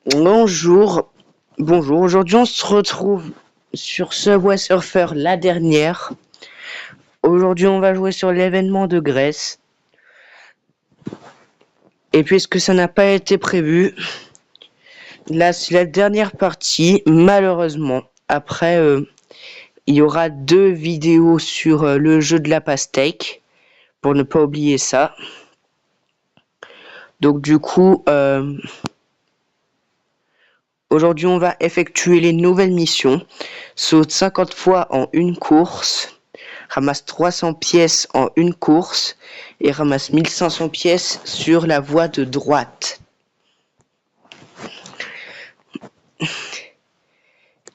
Bonjour, bonjour. Aujourd'hui, on se retrouve sur Subway Surfer, la dernière. Aujourd'hui, on va jouer sur l'événement de Grèce. Et puisque ça n'a pas été prévu, là, c'est la dernière partie. Malheureusement, après, il y aura 2 vidéos sur le jeu de la pastèque, pour ne pas oublier ça. Donc, du coup, aujourd'hui, on va effectuer les nouvelles missions. Saute 50 fois en une course. Ramasse 300 pièces en une course et ramasse 1500 pièces sur la voie de droite.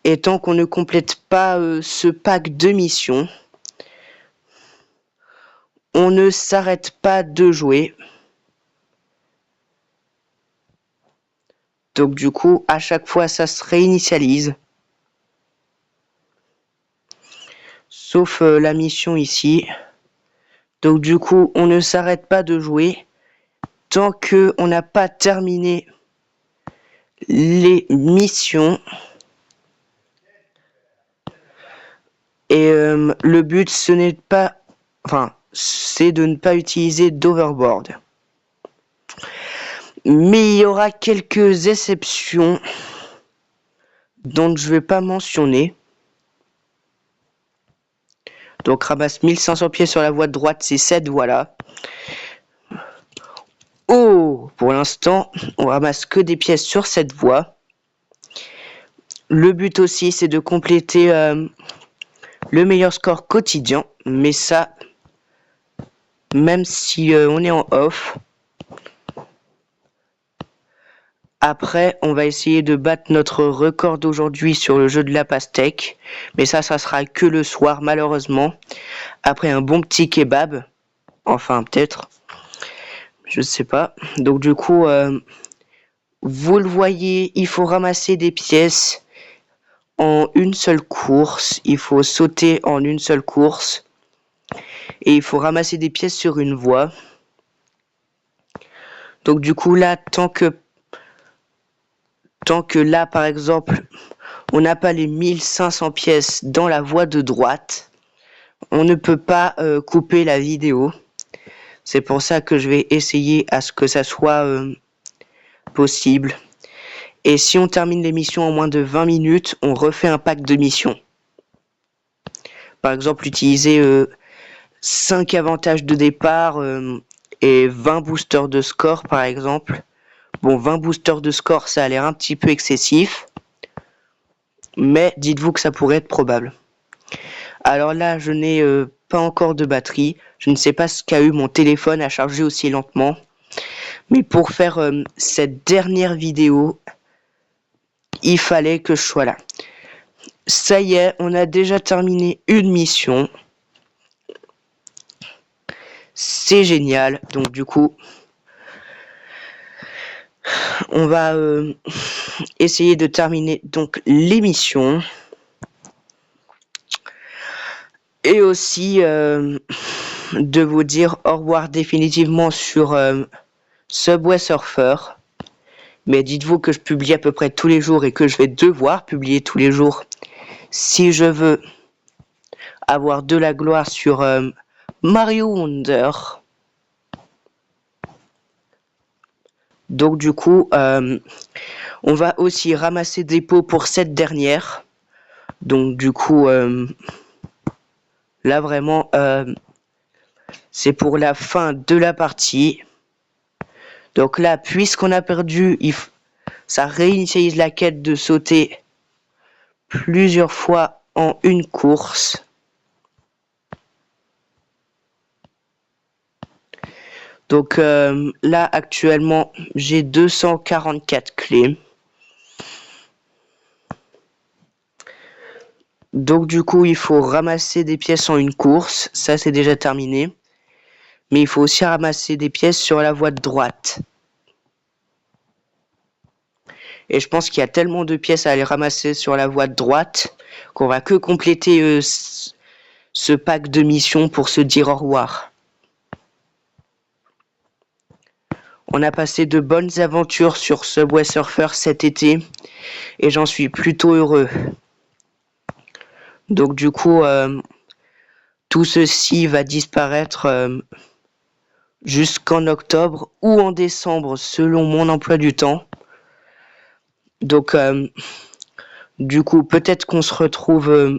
Et tant qu'on ne complète pas ce pack de missions, on ne s'arrête pas de jouer. Donc du coup, à chaque fois, ça se réinitialise. Sauf la mission ici. Donc du coup, on ne s'arrête pas de jouer tant qu'on n'a pas terminé les missions. Et le but, ce n'est pas... Enfin, c'est de ne pas utiliser d'overboard. Mais il y aura quelques exceptions dont je ne vais pas mentionner. Donc ramasse 1500 pièces sur la voie de droite, c'est cette voie-là. Oh, pour l'instant, on ramasse que des pièces sur cette voie. Le but aussi, c'est de compléter le meilleur score quotidien. Mais ça, même si on est en off. Après, on va essayer de battre notre record d'aujourd'hui sur le jeu de la pastèque. Mais ça sera que le soir, malheureusement. Après un bon petit kebab. Enfin, peut-être. Je sais pas. Donc, du coup, vous le voyez, il faut ramasser des pièces en une seule course. Il faut sauter en une seule course. Et il faut ramasser des pièces sur une voie. Donc, du coup, là, tant que là, par exemple, on n'a pas les 1500 pièces dans la voie de droite, on ne peut pas couper la vidéo. C'est pour ça que je vais essayer à ce que ça soit possible. Et si on termine l'émission en moins de 20 minutes, on refait un pack de missions. Par exemple, utiliser 5 avantages de départ et 20 boosters de score, par exemple. Bon, 20 boosters de score, ça a l'air un petit peu excessif. Mais dites-vous que ça pourrait être probable. Alors là, je n'ai pas encore de batterie. Je ne sais pas ce qu'a eu mon téléphone à charger aussi lentement. Mais pour faire cette dernière vidéo, il fallait que je sois là. Ça y est, on a déjà terminé une mission. C'est génial. Donc du coup, on va essayer de terminer donc l'émission. Et aussi de vous dire au revoir définitivement sur Subway Surfer. Mais dites-vous que je publie à peu près tous les jours et que je vais devoir publier tous les jours si je veux avoir de la gloire sur Mario Wonder. Donc du coup, on va aussi ramasser des pots pour cette dernière. Donc du coup, là vraiment, c'est pour la fin de la partie. Donc là, puisqu'on a perdu, ça réinitialise la quête de sauter plusieurs fois en une course. Donc là, actuellement, j'ai 244 clés. Donc du coup, il faut ramasser des pièces en une course. Ça, c'est déjà terminé. Mais il faut aussi ramasser des pièces sur la voie de droite. Et je pense qu'il y a tellement de pièces à aller ramasser sur la voie de droite qu'on va que compléter ce pack de missions pour se dire au revoir. On a passé de bonnes aventures sur Subway Surfer cet été et j'en suis plutôt heureux. Donc du coup, tout ceci va disparaître jusqu'en octobre ou en décembre selon mon emploi du temps. Donc du coup, peut-être qu'on se retrouvera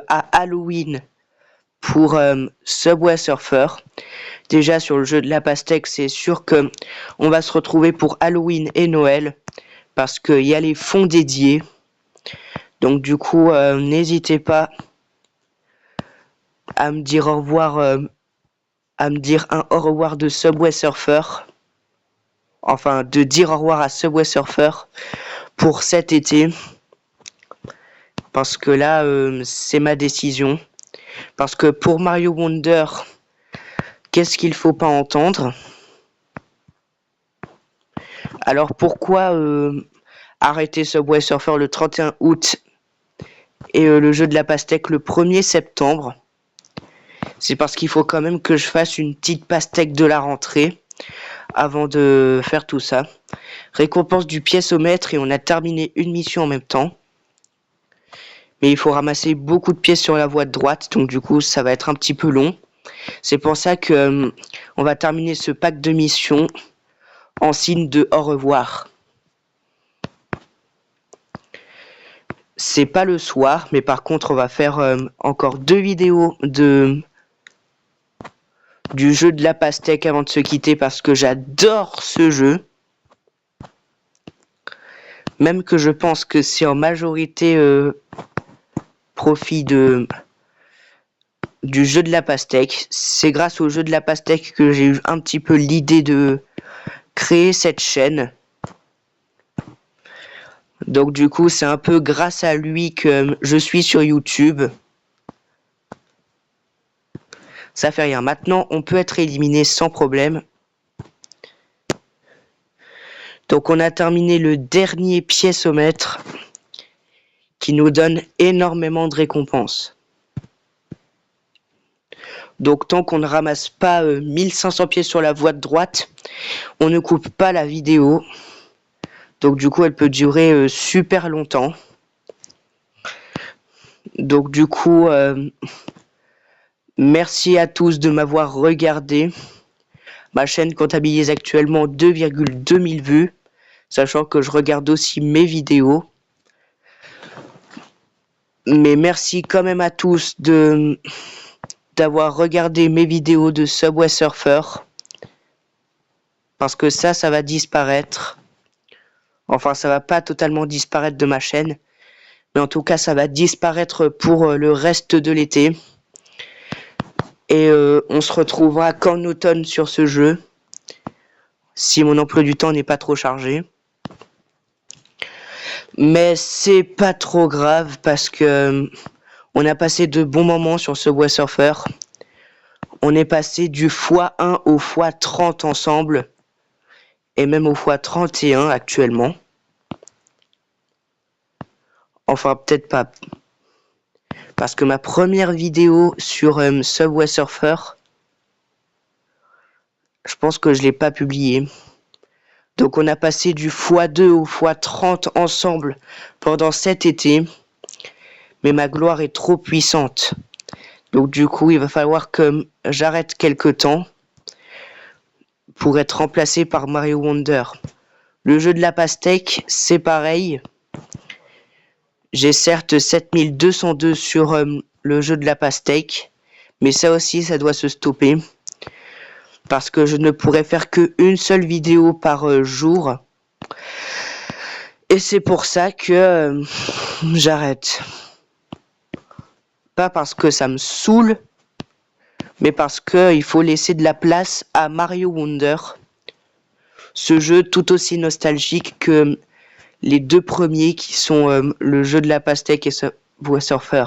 à Halloween pour Subway Surfer. Déjà sur le jeu de la pastèque, c'est sûr que on va se retrouver pour Halloween et Noël parce qu'il y a les fonds dédiés. Donc du coup, n'hésitez pas à me dire au revoir, à me dire un au revoir de Subway Surfer. Enfin, de dire au revoir à Subway Surfer pour cet été. Parce que là, c'est ma décision. Parce que pour Mario Wonder, qu'est-ce qu'il faut pas entendre? Alors pourquoi arrêter Subway Surfer le 31 août et le jeu de la pastèque le 1er septembre? C'est parce qu'il faut quand même que je fasse une petite pastèque de la rentrée avant de faire tout ça. Récompense du pièce-au-mètre et on a terminé une mission en même temps. Mais il faut ramasser beaucoup de pièces sur la voie de droite, donc du coup ça va être un petit peu long. C'est pour ça que on va terminer ce pack de missions en signe de au revoir. C'est pas le soir, mais par contre on va faire encore 2 vidéos du jeu de la pastèque avant de se quitter parce que j'adore ce jeu. Même que je pense que c'est en majorité profit du jeu de la pastèque. C'est grâce au jeu de la pastèque que j'ai eu un petit peu l'idée de créer cette chaîne. Donc du coup, c'est un peu grâce à lui que je suis sur YouTube. Ça fait rien. Maintenant, on peut être éliminé sans problème. Donc on a terminé le dernier pièce-au-mètre qui nous donne énormément de récompenses. Donc tant qu'on ne ramasse pas 1500 pièces sur la voie de droite, on ne coupe pas la vidéo. Donc du coup elle peut durer super longtemps. Donc du coup merci à tous de m'avoir regardé. Ma chaîne comptabilise actuellement 2,2 000 vues, sachant que je regarde aussi mes vidéos. Mais merci quand même à tous d'avoir regardé mes vidéos de Subway Surfer. Parce que ça va disparaître. Enfin, ça va pas totalement disparaître de ma chaîne. Mais en tout cas, ça va disparaître pour le reste de l'été. Et on se retrouvera qu'en automne sur ce jeu. Si mon emploi du temps n'est pas trop chargé. Mais c'est pas trop grave parce que on a passé de bons moments sur Subway Surfer. On est passé du x1 au x30 ensemble. Et même au x31 actuellement. Enfin, peut-être pas. Parce que ma première vidéo sur Subway Surfer, je pense que je l'ai pas publiée. Donc on a passé du x2 au x30 ensemble pendant cet été. Mais ma gloire est trop puissante. Donc du coup, il va falloir que j'arrête quelque temps pour être remplacé par Mario Wonder. Le jeu de la pastèque, c'est pareil. J'ai certes 7202 sur le jeu de la pastèque. Mais ça aussi, ça doit se stopper. Parce que je ne pourrais faire qu'une seule vidéo par jour. Et c'est pour ça que j'arrête. Pas parce que ça me saoule, mais parce qu'il faut laisser de la place à Mario Wonder. Ce jeu tout aussi nostalgique que les deux premiers qui sont le jeu de la pastèque et Subway Surfer.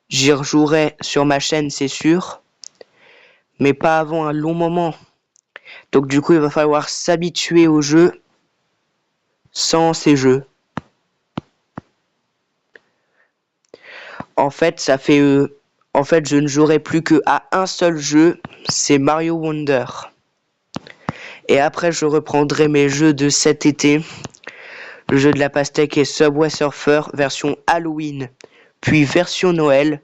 J'y rejouerai sur ma chaîne, c'est sûr. Mais pas avant un long moment. Donc du coup, il va falloir s'habituer au jeu sans ces jeux. En fait, ça fait En fait, je ne jouerai plus que à un seul jeu, c'est Mario Wonder. Et après, je reprendrai mes jeux de cet été. Le jeu de la pastèque et Subway Surfer, version Halloween, puis version Noël.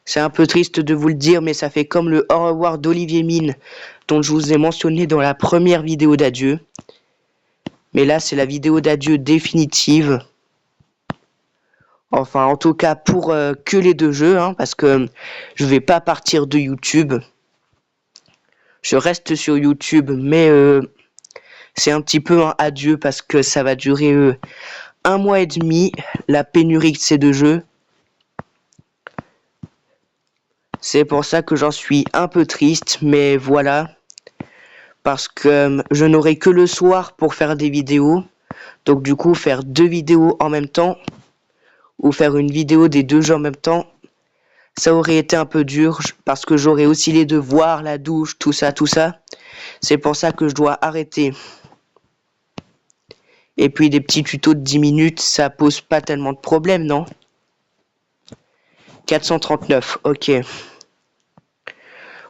C'est un peu triste de vous le dire, mais ça fait comme le au revoir d'Olivier Mine, dont je vous ai mentionné dans la première vidéo d'adieu. Mais là, c'est la vidéo d'adieu définitive. Enfin, en tout cas, pour que les deux jeux, hein, parce que je vais pas partir de YouTube. Je reste sur YouTube, mais c'est un petit peu un adieu parce que ça va durer 1 mois et demi, la pénurie de ces deux jeux. C'est pour ça que j'en suis un peu triste, mais voilà. Parce que je n'aurai que le soir pour faire des vidéos. Donc du coup, faire 2 vidéos en même temps, ou faire une vidéo des 2 jeux en même temps, ça aurait été un peu dur, parce que j'aurais aussi les devoirs, la douche, tout ça. C'est pour ça que je dois arrêter. Et puis des petits tutos de 10 minutes, ça pose pas tellement de problème, non? 439, ok.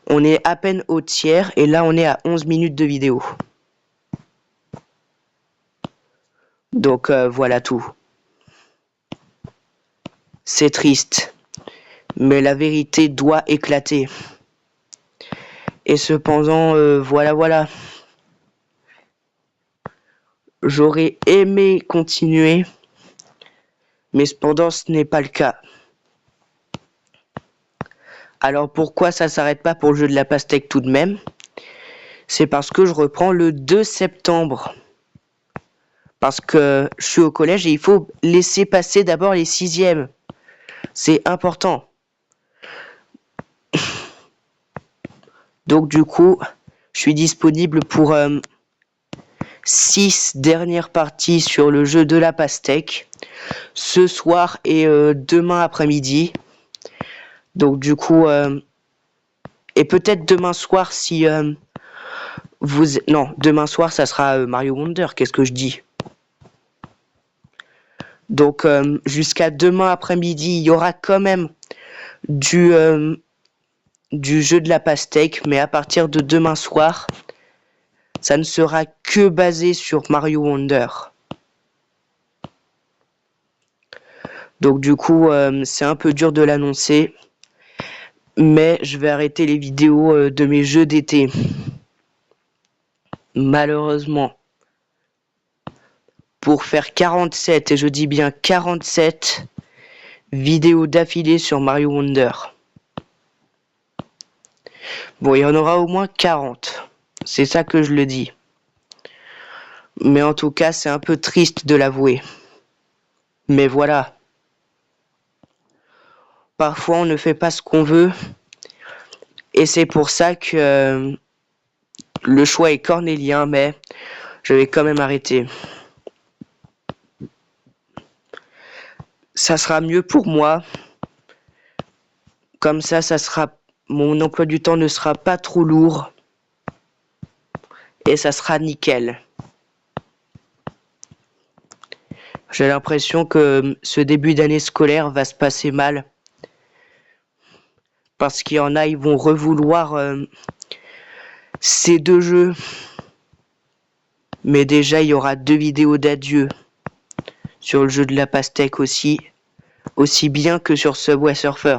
On est à peine au tiers, et là on est à 11 minutes de vidéo. Donc voilà tout. C'est triste, mais la vérité doit éclater. Et cependant, voilà. J'aurais aimé continuer, mais cependant ce n'est pas le cas. Alors pourquoi ça s'arrête pas pour le jeu de la pastèque tout de même? C'est parce que je reprends le 2 septembre. Parce que je suis au collège et il faut laisser passer d'abord les 6e. C'est important. Donc du coup, je suis disponible pour 6 dernières parties sur le jeu de la pastèque. Ce soir et demain après-midi. Donc du coup, et peut-être demain soir si vous... Non, demain soir ça sera Mario Wonder, qu'est-ce que je dis? Donc jusqu'à demain après-midi, il y aura quand même du jeu de la pastèque, mais à partir de demain soir, ça ne sera que basé sur Mario Wonder. Donc du coup, c'est un peu dur de l'annoncer, mais je vais arrêter les vidéos de mes jeux d'été. Malheureusement. Pour faire 47, et je dis bien 47 vidéos d'affilée sur Mario Wonder. Bon, il y en aura au moins 40. C'est ça que je le dis. Mais en tout cas, c'est un peu triste de l'avouer. Mais voilà. Parfois, on ne fait pas ce qu'on veut. Et c'est pour ça que le choix est cornélien, mais je vais quand même arrêter. Ça sera mieux pour moi. Comme ça sera... Mon emploi du temps ne sera pas trop lourd. Et ça sera nickel. J'ai l'impression que ce début d'année scolaire va se passer mal. Parce qu'il y en a, ils vont revouloir ces 2 jeux. Mais déjà, il y aura 2 vidéos d'adieu. Sur le jeu de la pastèque aussi. Aussi bien que sur Subway Surfer.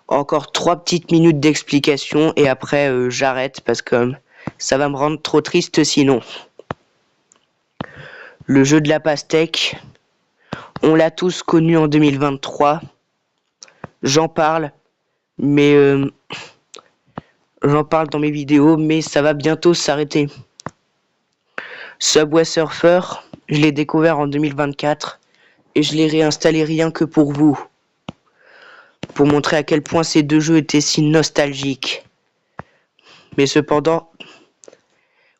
Encore 3 petites minutes d'explication et après j'arrête parce que ça va me rendre trop triste sinon. Le jeu de la pastèque, on l'a tous connu en 2023. J'en parle, mais j'en parle dans mes vidéos, mais ça va bientôt s'arrêter. Subway Surfer, je l'ai découvert en 2024 et je l'ai réinstallé rien que pour vous. Pour montrer à quel point ces 2 jeux étaient si nostalgiques. Mais cependant,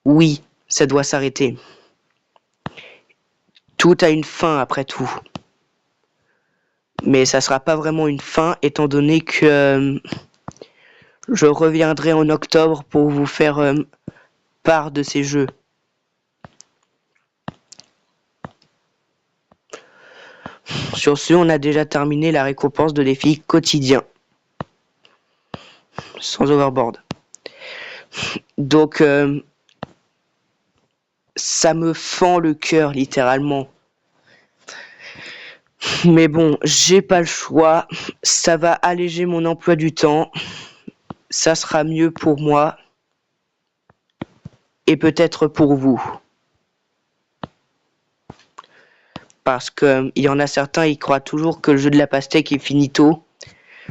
oui, ça doit s'arrêter. Tout a une fin après tout. Mais ça sera pas vraiment une fin étant donné que je reviendrai en octobre pour vous faire part de ces jeux. Sur ce, on a déjà terminé la récompense de défi quotidien. Sans overboard. Donc, ça me fend le cœur, littéralement. Mais bon, j'ai pas le choix. Ça va alléger mon emploi du temps. Ça sera mieux pour moi. Et peut-être pour vous. Parce que il y en a certains, ils croient toujours que le jeu de la pastèque est finito.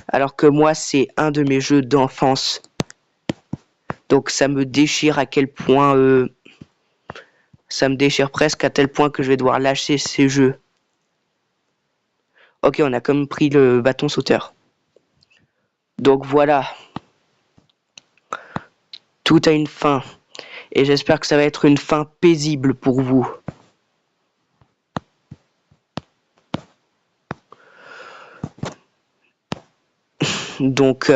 Alors que moi, c'est un de mes jeux d'enfance. Donc ça me déchire à quel point... ça me déchire presque à tel point que je vais devoir lâcher ces jeux. Ok, on a comme pris le bâton sauteur. Donc voilà. Tout a une fin. Et j'espère que ça va être une fin paisible pour vous. Donc,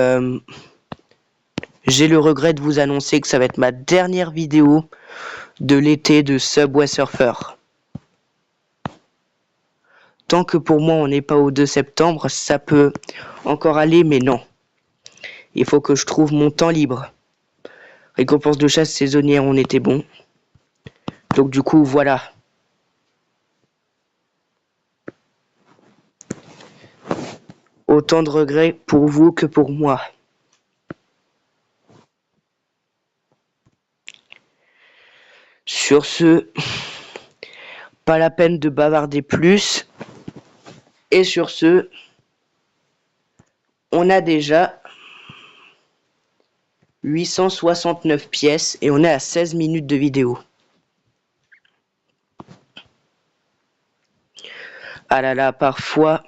j'ai le regret de vous annoncer que ça va être ma dernière vidéo de l'été de Subway Surfer. Tant que pour moi on n'est pas au 2 septembre, ça peut encore aller, mais non. Il faut que je trouve mon temps libre. Récompense de chasse saisonnière, on était bon. Donc du coup, voilà. Autant de regrets pour vous que pour moi. Sur ce, pas la peine de bavarder plus. Et sur ce, on a déjà 869 pièces et on est à 16 minutes de vidéo. Ah là là, parfois,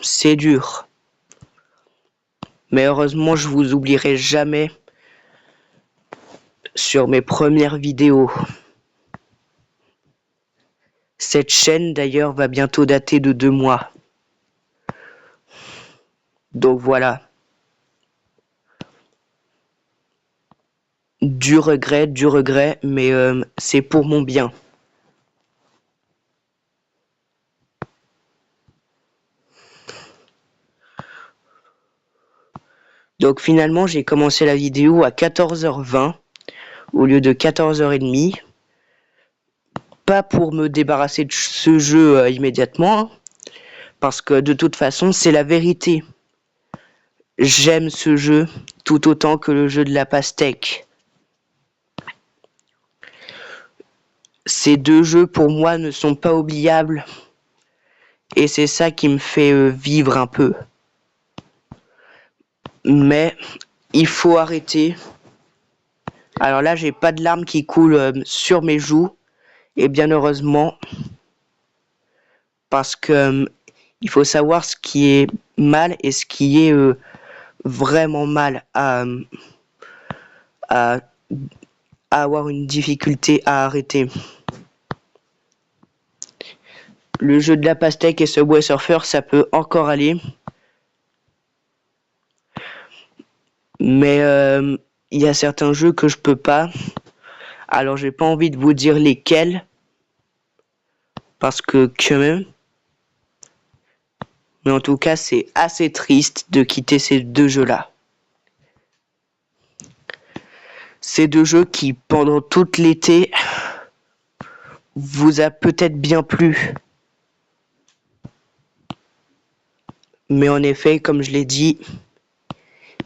c'est dur. Mais heureusement, je vous oublierai jamais sur mes premières vidéos. Cette chaîne d'ailleurs va bientôt dater de 2 mois. Donc voilà. Du regret, mais c'est pour mon bien. Donc finalement, j'ai commencé la vidéo à 14h20 au lieu de 14h30. Pas pour me débarrasser de ce jeu immédiatement, parce que de toute façon, c'est la vérité. J'aime ce jeu tout autant que le jeu de la pastèque. Ces deux jeux pour moi ne sont pas oubliables et c'est ça qui me fait vivre un peu. Mais il faut arrêter. Alors là, j'ai pas de larmes qui coulent sur mes joues et bien heureusement parce que il faut savoir ce qui est mal et ce qui est vraiment mal à avoir une difficulté à arrêter. Le jeu de la pastèque et Subway Surfer, ça peut encore aller. Mais il y a certains jeux que je peux pas. Alors j'ai pas envie de vous dire lesquels. Parce que quand même. Mais en tout cas, c'est assez triste de quitter ces deux jeux-là. Ces deux jeux qui, pendant tout l'été, vous a peut-être bien plu. Mais en effet, comme je l'ai dit,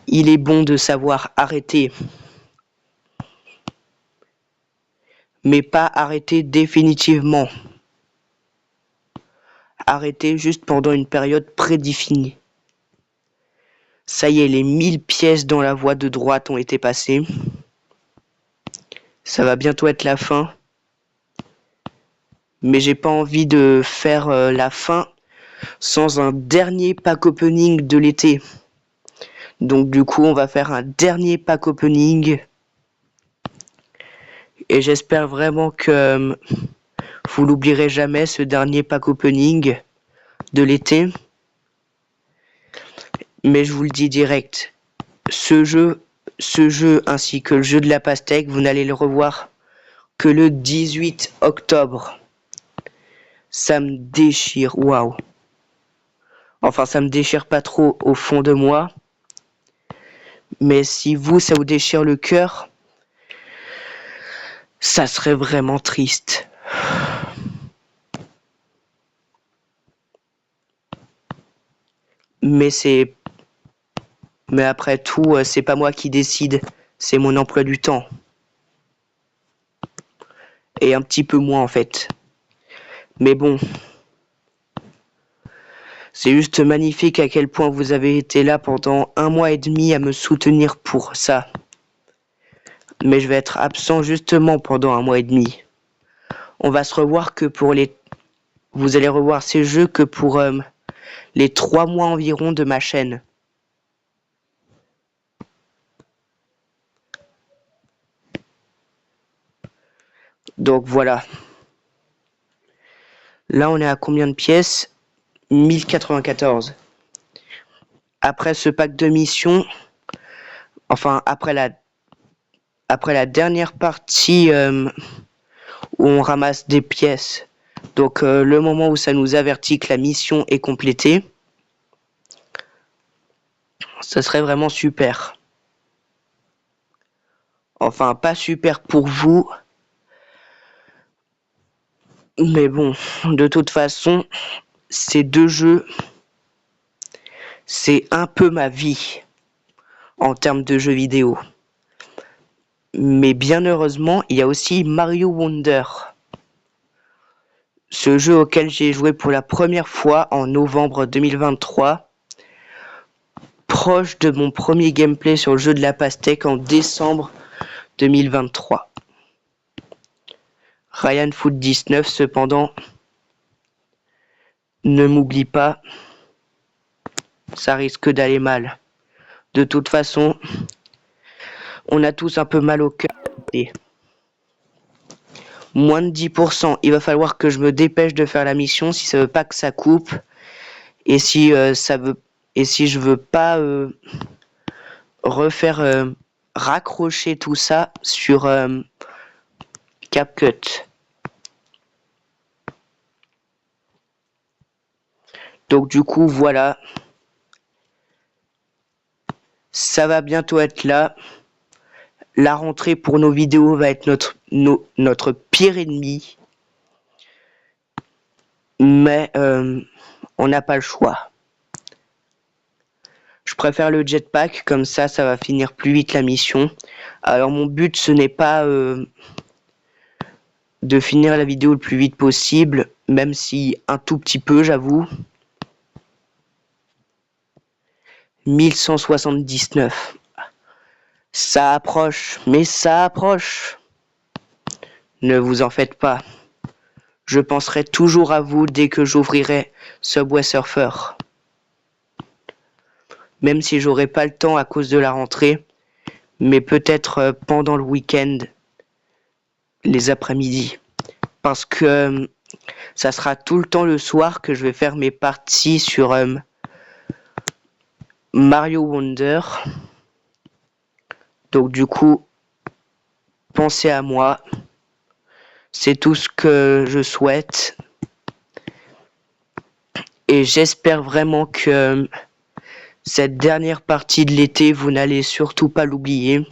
il est bon de savoir arrêter. Mais pas arrêter définitivement. Arrêter juste pendant une période prédéfinie. Ça y est, les 1000 pièces dans la voie de droite ont été passées. Ça va bientôt être la fin. Mais j'ai pas envie de faire la fin sans un dernier pack opening de l'été. Donc du coup, on va faire un dernier pack opening. Et j'espère vraiment que vous l'oublierez jamais, ce dernier pack opening de l'été. Mais je vous le dis direct, ce jeu ainsi que le jeu de la pastèque, vous n'allez le revoir que le 18 octobre. Ça me déchire, waouh. Enfin, ça me déchire pas trop au fond de moi. Mais si vous, ça vous déchire le cœur, ça serait vraiment triste. Mais après tout, c'est pas moi qui décide, c'est mon emploi du temps. Et un petit peu moins en fait. Mais bon, c'est juste magnifique à quel point vous avez été là pendant 1 mois et demi à me soutenir pour ça. Mais je vais être absent justement pendant 1 mois et demi. On va se revoir que pour les... Vous allez revoir ces jeux que pour les 3 mois environ de ma chaîne. Donc voilà. Là, on est à combien de pièces? 1094. Après ce pack de missions, enfin après la dernière partie où on ramasse des pièces, donc le moment où ça nous avertit que la mission est complétée, ça serait vraiment super. Enfin, pas super pour vous, mais bon, de toute façon, ces 2 jeux, c'est un peu ma vie en termes de jeux vidéo. Mais bien heureusement, il y a aussi Mario Wonder. Ce jeu auquel j'ai joué pour la première fois en novembre 2023, proche de mon premier gameplay sur le jeu de la pastèque en décembre 2023. Ryan Foot 19 cependant, ne m'oublie pas, ça risque d'aller mal. De toute façon, on a tous un peu mal au cœur. Moins de 10%, il va falloir que je me dépêche de faire la mission si ça veut pas que ça coupe. Et si je veux pas refaire raccrocher tout ça sur CapCut. Donc du coup voilà, ça va bientôt être là. La rentrée pour nos vidéos va être notre pire ennemi. Mais on n'a pas le choix. Je préfère le jetpack, comme ça va finir plus vite la mission. Alors mon but ce n'est pas de finir la vidéo le plus vite possible, même si un tout petit peu j'avoue. 1179. Ça approche, mais ça approche. Ne vous en faites pas. Je penserai toujours à vous dès que j'ouvrirai Subway Surfer. Même si j'aurai pas le temps à cause de la rentrée, mais peut-être pendant le week-end, les après-midi. Parce que ça sera tout le temps le soir que je vais faire mes parties sur Mario Wonder. Donc du coup, pensez à moi. C'est tout ce que je souhaite. Et j'espère vraiment que cette dernière partie de l'été, vous n'allez surtout pas l'oublier.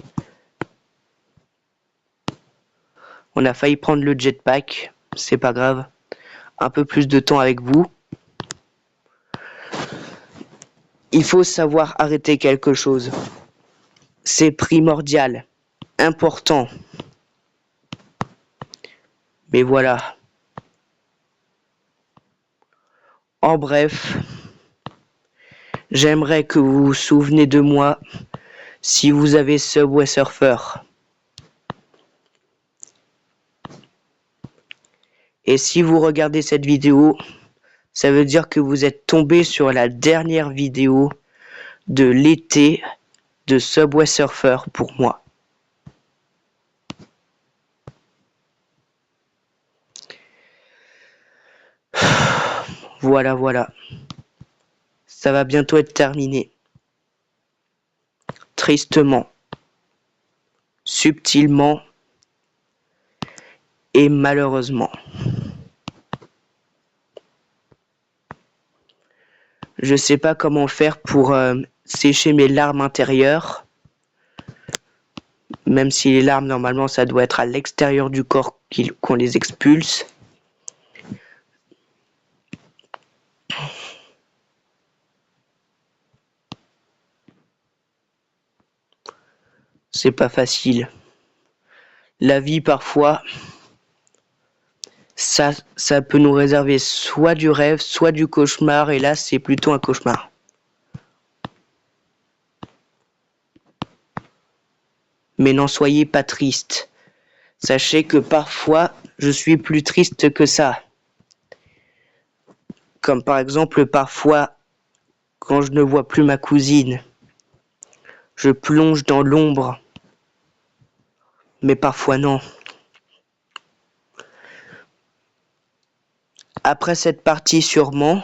On a failli prendre le jetpack, c'est pas grave. Un peu plus de temps avec vous. Il faut savoir arrêter quelque chose. C'est primordial, important. Mais voilà. En bref, j'aimerais que vous vous souveniez de moi si vous avez Subway Surfer. Et si vous regardez cette vidéo, ça veut dire que vous êtes tombé sur la dernière vidéo de l'été de Subway Surfer pour moi. Voilà, voilà. Ça va bientôt être terminé. Tristement, subtilement et malheureusement. Je sais pas comment faire pour sécher mes larmes intérieures. Même si les larmes, normalement, ça doit être à l'extérieur du corps qu'on les expulse. C'est pas facile. La vie, parfois, ça peut nous réserver soit du rêve, soit du cauchemar. Et là, c'est plutôt un cauchemar. Mais n'en soyez pas triste. Sachez que parfois, je suis plus triste que ça. Comme par exemple, parfois, quand je ne vois plus ma cousine, je plonge dans l'ombre. Mais parfois non. Après cette partie sûrement,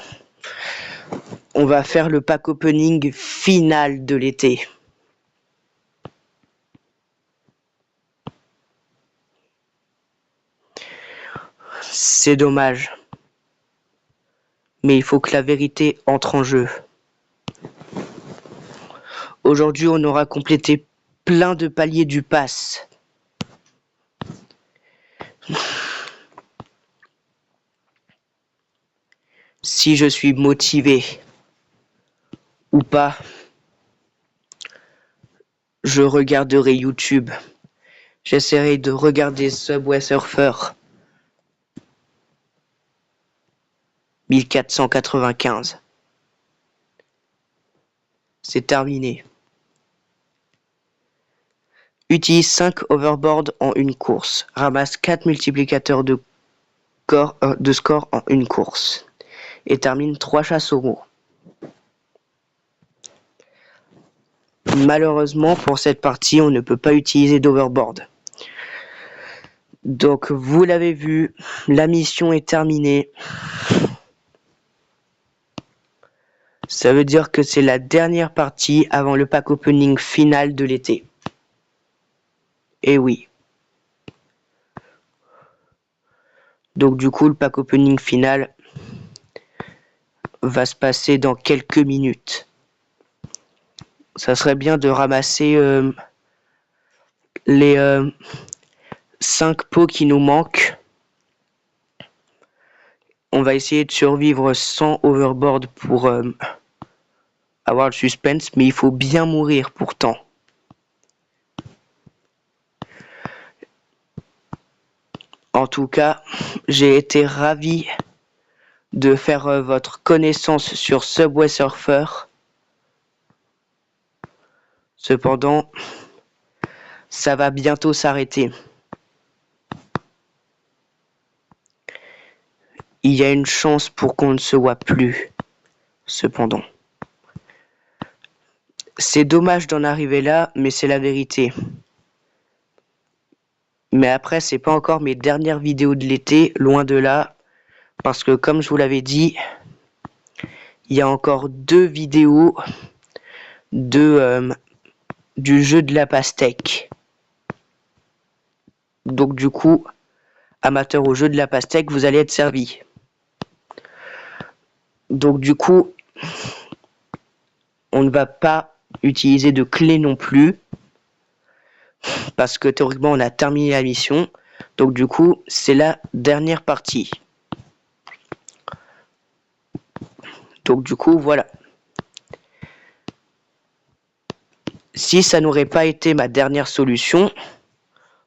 on va faire le pack opening final de l'été. C'est dommage. Mais il faut que la vérité entre en jeu. Aujourd'hui, on aura complété plein de paliers du pass. Si je suis motivé ou pas, je regarderai YouTube. J'essaierai de regarder Subway Surfer 1495. C'est terminé. Utilise 5 overboards en une course. Ramasse 4 multiplicateurs de score en une course. Et termine 3 chasses au mot. Malheureusement, pour cette partie, on ne peut pas utiliser d'overboard. Donc, vous l'avez vu, la mission est terminée. Ça veut dire que c'est la dernière partie avant le pack opening final de l'été. Et oui. Donc du coup, le pack opening final va se passer dans quelques minutes. Ça serait bien de ramasser les 5 pots qui nous manquent. On va essayer de survivre sans overboard pour avoir le suspense, mais il faut bien mourir pourtant. En tout cas, j'ai été ravi de faire votre connaissance sur Subway Surfer. Cependant, ça va bientôt s'arrêter. Il y a une chance pour qu'on ne se voit plus, cependant. C'est dommage d'en arriver là, mais c'est la vérité. Mais après, c'est pas encore mes dernières vidéos de l'été, loin de là. Parce que comme je vous l'avais dit, il y a encore 2 vidéos du jeu de la pastèque. Donc du coup, amateur au jeu de la pastèque, vous allez être servi. Donc du coup, on ne va pas utiliser de clé non plus. Parce que théoriquement, on a terminé la mission. Donc du coup, c'est la dernière partie. Donc du coup, voilà. Si ça n'aurait pas été ma dernière solution,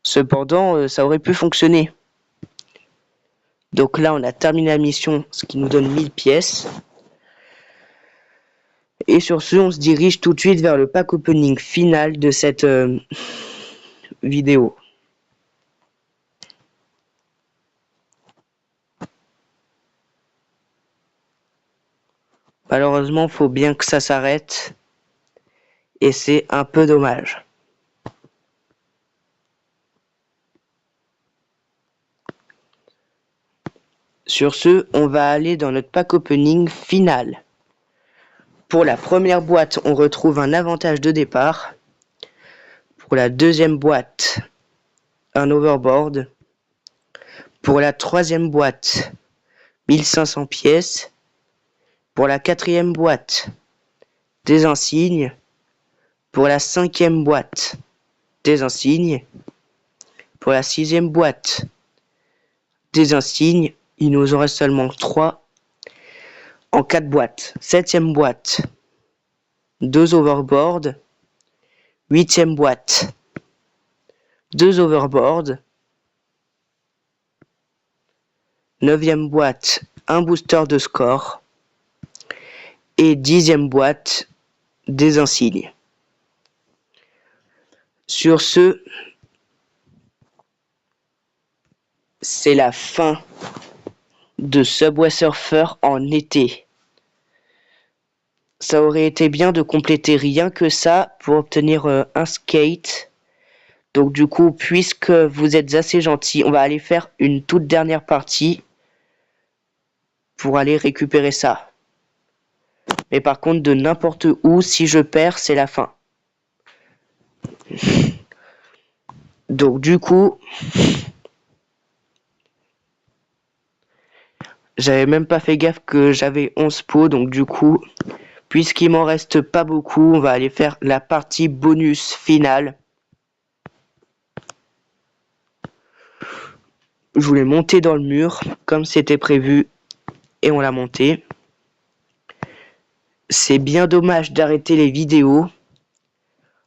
cependant, ça aurait pu fonctionner. Donc là, on a terminé la mission, ce qui nous donne 1000 pièces. Et sur ce, on se dirige tout de suite vers le pack opening final de cette vidéo. Malheureusement, il faut bien que ça s'arrête. Et c'est un peu dommage. Sur ce, on va aller dans notre pack opening final. Pour la première boîte, on retrouve un avantage de départ. Pour la deuxième boîte, un overboard. Pour la troisième boîte, 1500 pièces. Pour la 4e boîte, des insignes. Pour la 5e boîte, des insignes. Pour la 6e boîte, des insignes. Il nous en reste seulement 3 en 4 boîtes. 7e boîte, 2 overboards. 8e boîte, 2 overboards. 9e boîte, un booster de score. Et 10e boîte, des insignes. Sur ce, c'est la fin de Subway Surfer en été. Ça aurait été bien de compléter rien que ça pour obtenir un skate. Donc du coup, puisque vous êtes assez gentil, on va aller faire une toute dernière partie pour aller récupérer ça. Mais par contre, de n'importe où, si je perds, c'est la fin. Donc du coup, j'avais même pas fait gaffe que j'avais 11 pots. Donc du coup, puisqu'il m'en reste pas beaucoup, on va aller faire la partie bonus finale. Je voulais monter dans le mur, comme c'était prévu, et on l'a monté. C'est bien dommage d'arrêter les vidéos.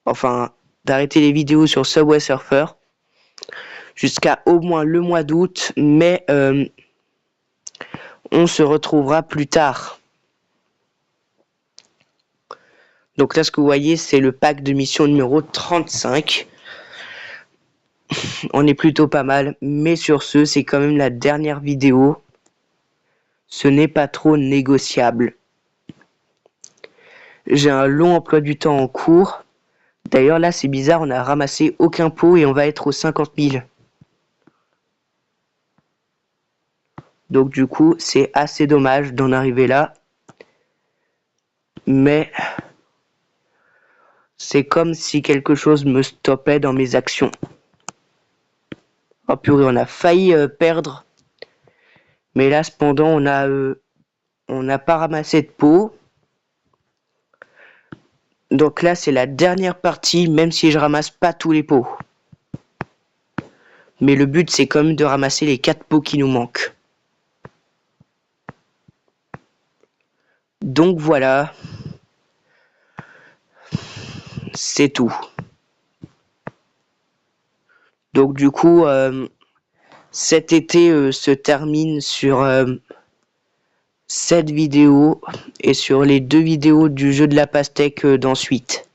Enfin, d'arrêter les vidéos sur Subway Surfer jusqu'à au moins le mois d'août, mais on se retrouvera plus tard. Donc là, ce que vous voyez, c'est le pack de mission numéro 35. On est plutôt pas mal, mais sur ce, c'est quand même la dernière vidéo. Ce n'est pas trop négociable. J'ai un long emploi du temps en cours. D'ailleurs, là, c'est bizarre, on n'a ramassé aucun pot et on va être aux 50 000. Donc du coup, c'est assez dommage d'en arriver là. Mais c'est comme si quelque chose me stoppait dans mes actions. Oh purée, on a failli perdre. Mais là, cependant, on n'a pas ramassé de pots. Donc là, c'est la dernière partie, même si je ramasse pas tous les pots. Mais le but, c'est quand même de ramasser les 4 pots qui nous manquent. Donc voilà. C'est tout. Donc du coup, cet été se termine sur cette vidéo et sur les 2 vidéos du jeu de la pastèque d'ensuite.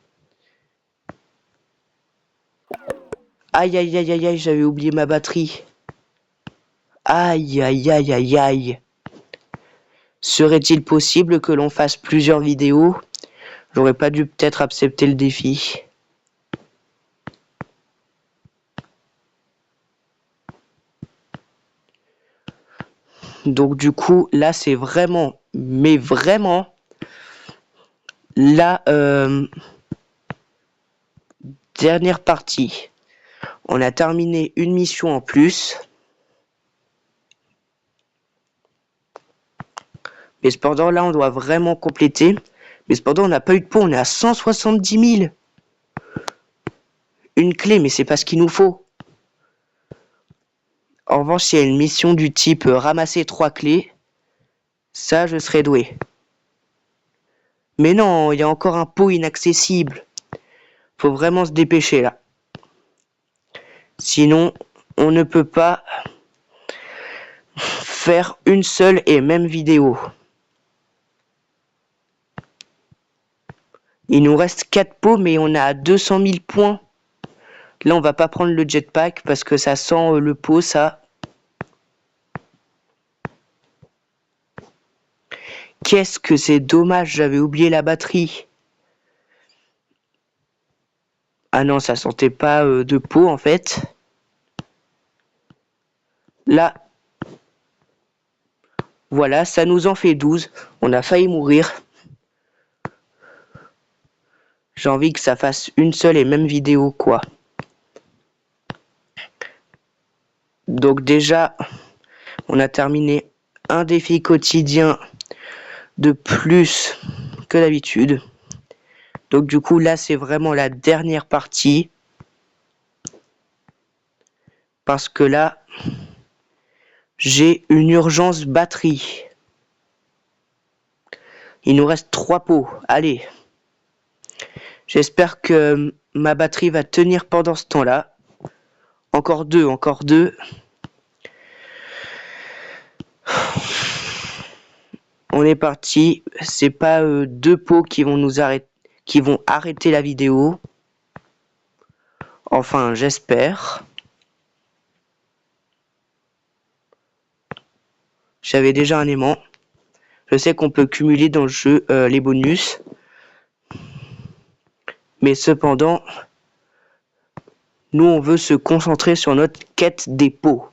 Aïe aïe aïe aïe aïe, j'avais oublié ma batterie. Aïe aïe aïe aïe aïe. Serait-il possible que l'on fasse plusieurs vidéos? J'aurais pas dû peut-être accepter le défi. Donc du coup, là c'est vraiment, mais vraiment, la dernière partie. On a terminé une mission en plus. Mais cependant, là, on doit vraiment compléter. Mais cependant, on n'a pas eu de pot. On est à 170 000. Une clé, mais c'est pas ce qu'il nous faut. En revanche, s'il y a une mission du type ramasser 3 clés, ça, je serais doué. Mais non, il y a encore un pot inaccessible. Faut vraiment se dépêcher, là. Sinon, on ne peut pas faire une seule et même vidéo. Il nous reste 4 pots, mais on a 200 000 points. Là, on va pas prendre le jetpack parce que ça sent le pot, ça. Qu'est-ce que c'est dommage, j'avais oublié la batterie. Ah non, ça sentait pas de pot, en fait. Là, voilà, ça nous en fait 12. On a failli mourir. J'ai envie que ça fasse une seule et même vidéo, quoi. Donc déjà, on a terminé un défi quotidien de plus que d'habitude. Donc du coup là c'est vraiment la dernière partie. Parce que là j'ai une urgence batterie. Il nous reste 3 pots. Allez. J'espère que ma batterie va tenir pendant ce temps-là. Encore 2, encore 2. On est parti. C'est pas 2 pots qui vont nous arrêter la vidéo. Enfin, j'espère. J'avais déjà un aimant. Je sais qu'on peut cumuler dans le jeu les bonus. Mais cependant, nous on veut se concentrer sur notre quête des pots.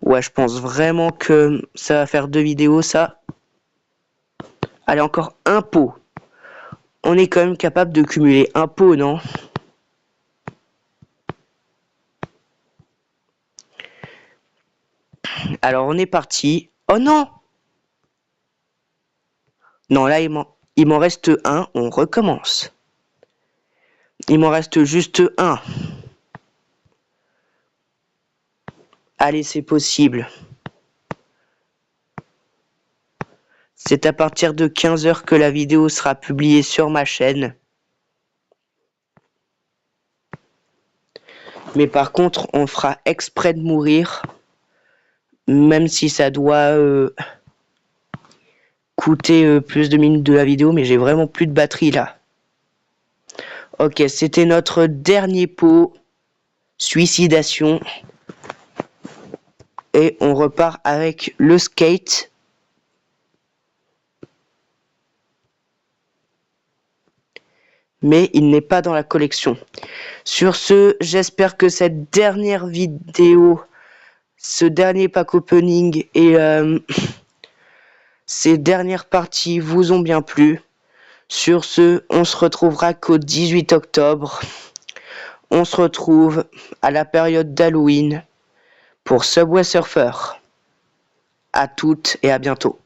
Ouais, je pense vraiment que ça va faire 2 vidéos, ça. Allez, encore un pot. On est quand même capable de cumuler un pot, non? Alors, on est parti. Oh non! Non, là, il m'en reste un. On recommence. Il m'en reste juste un. Allez, c'est possible. C'est à partir de 15 h que la vidéo sera publiée sur ma chaîne. Mais par contre, on fera exprès de mourir. Même si ça doit coûter plus de minutes de la vidéo. Mais j'ai vraiment plus de batterie là. Ok, c'était notre dernier pot. Suicidation. Et on repart avec le skate. Mais il n'est pas dans la collection. Sur ce, j'espère que cette dernière vidéo, ce dernier pack opening et ces dernières parties vous ont bien plu. Sur ce, on se retrouvera qu'au 18 octobre. On se retrouve à la période d'Halloween pour Subway Surfer. À toutes et à bientôt.